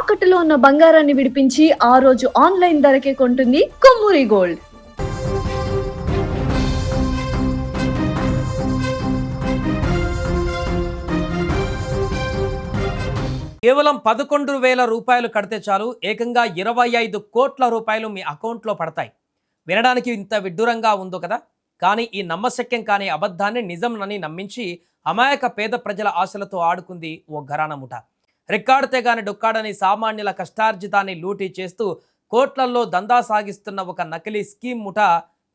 తాకట్టులో ఉన్న బంగారాన్ని విడిపించి ఆ రోజు ఆన్లైన్ ధరకే కొంటుంది కొమ్మూరి గోల్డ్. కేవలం 11,000 రూపాయలు కడితే చాలు ఏకంగా 25 కోట్ల రూపాయలు మీ అకౌంట్లో పడతాయి. వినడానికి ఇంత విడ్డూరంగా ఉందో కదా. కానీ ఈ నమ్మశక్యం కాని అబద్ధాన్ని నిజంనని నమ్మించి అమాయక పేద ప్రజల ఆశలతో ఆడుకుంది ఓ ఘరానా ముఠ. రికార్డితే గాని డొక్కాడని సామాన్యుల కష్టార్జితాన్ని లూటీ చేస్తూ కోట్లల్లో దందా సాగిస్తున్న ఒక నకిలీ స్కీమ్ ముఠ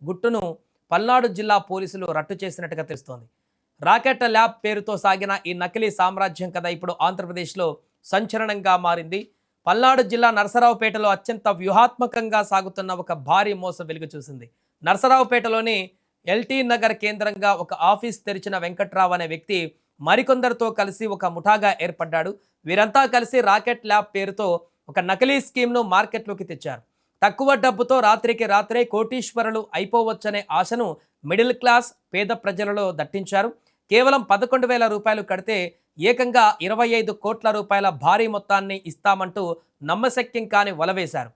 గుట్టును పల్నాడు జిల్లా పోలీసులు రట్టు చేసినట్టుగా తెలుస్తోంది. రాకెట్ ల్యాబ్ పేరుతో సాగిన ఈ నకిలీ సామ్రాజ్యం కథ ఇప్పుడు ఆంధ్రప్రదేశ్లో సంచలనంగా మారింది. పల్నాడు జిల్లా నరసరావుపేటలో అత్యంత వ్యూహాత్మకంగా సాగుతున్న ఒక భారీ మోసం వెలుగు చూసింది. నరసరావుపేటలోని ఎల్టీ నగర్ కేంద్రంగా ఒక ఆఫీస్ తెరిచిన వెంకట్రావు అనే వ్యక్తి మరికొందరితో కలిసి ఒక ముఠాగా ఏర్పడ్డాడు. వీరంతా కలిసి రాకెట్ ల్యాబ్ పేరుతో ఒక నకిలీ స్కీమ్ను మార్కెట్లోకి తెచ్చారు. తక్కువ డబ్బుతో రాత్రికి రాత్రే కోటీశ్వరులు అయిపోవచ్చనే ఆశను మిడిల్ క్లాస్ పేద ప్రజలలో దట్టించారు. కేవలం 11,000 రూపాయలు కడితే ఏకంగా 25 కోట్ల రూపాయల భారీ మొత్తాన్ని ఇస్తామంటూ నమ్మశక్యం కాని వలవేశారు.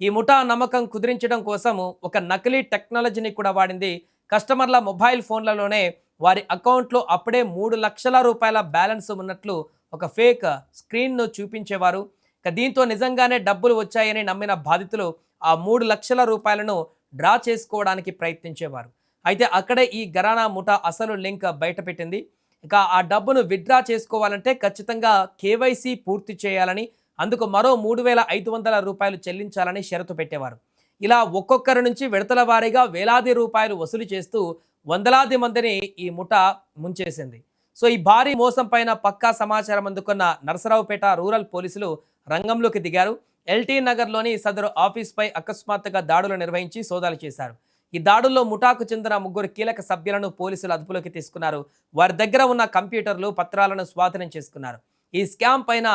ఈ ముఠా నమ్మకం కుదిరించడం కోసం ఒక నకిలీ టెక్నాలజీని కూడా వాడింది. కస్టమర్ల మొబైల్ ఫోన్లలోనే వారి అకౌంట్లో అప్పుడే 3 లక్షల రూపాయల బ్యాలెన్స్ ఉన్నట్లు ఒక ఫేక్ స్క్రీన్ను చూపించేవారు. దీంతో నిజంగానే డబ్బులు వచ్చాయని నమ్మిన బాధితులు ఆ 3 లక్షల రూపాయలను డ్రా చేసుకోవడానికి ప్రయత్నించేవారు. అయితే అక్కడే ఈ ఘరానా ముఠా అసలు లింక్ బయటపెట్టింది. ఇక ఆ డబ్బును విత్డ్రా చేసుకోవాలంటే ఖచ్చితంగా కేవైసీ పూర్తి చేయాలని, అందుకు మరో 3,500 రూపాయలు చెల్లించాలని షరతు పెట్టేవారు. ఇలా ఒక్కొక్కరి నుంచి విడతల వారీగా వేలాది రూపాయలు వసూలు చేస్తూ వందలాది మందిని ఈ ముఠా ముంచేసింది. సో ఈ భారీ మోసం పైన పక్కా సమాచారం అందుకున్న నరసరావుపేట రూరల్ పోలీసులు రంగంలోకి దిగారు. ఎల్టీ నగర్లోని సదరు ఆఫీస్పై అకస్మాత్తుగా దాడులు నిర్వహించి సోదాలు చేశారు. ఈ దాడుల్లో ముఠాకు చెందిన 3 కీలక సభ్యులను పోలీసులు అదుపులోకి తీసుకున్నారు. వారి దగ్గర ఉన్న కంప్యూటర్లు, పత్రాలను స్వాధీనం చేసుకున్నారు. ఈ స్కామ్ పైన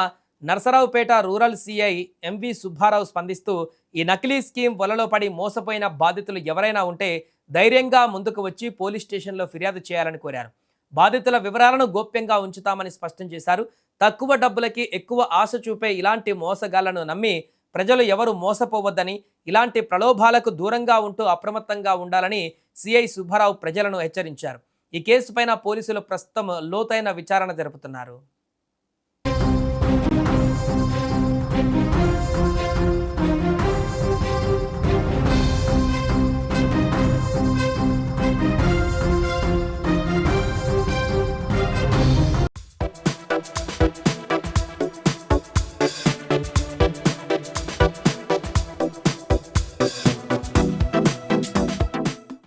Narasaraopet rural CI MV Subbarao స్పందిస్తూ ఈ నకిలీ స్కీమ్ వలలో పడి మోసపోయిన బాధితులు ఎవరైనా ఉంటే ధైర్యంగా ముందుకు వచ్చి పోలీస్ స్టేషన్లో ఫిర్యాదు చేయాలని కోరారు. బాధితుల వివరాలను గోప్యంగా ఉంచుతామని స్పష్టం చేశారు. తక్కువ డబ్బులకి ఎక్కువ ఆశ చూపే ఇలాంటి మోసగాళ్లను నమ్మి ప్రజలు ఎవరు మోసపోవద్దని, ఇలాంటి ప్రలోభాలకు దూరంగా ఉంటూ అప్రమత్తంగా ఉండాలని సిఐ సుబ్బారావు ప్రజలను హెచ్చరించారు. ఈ కేసుపైన పోలీసులు ప్రస్తుతం లోతైన విచారణ జరుపుతున్నారు.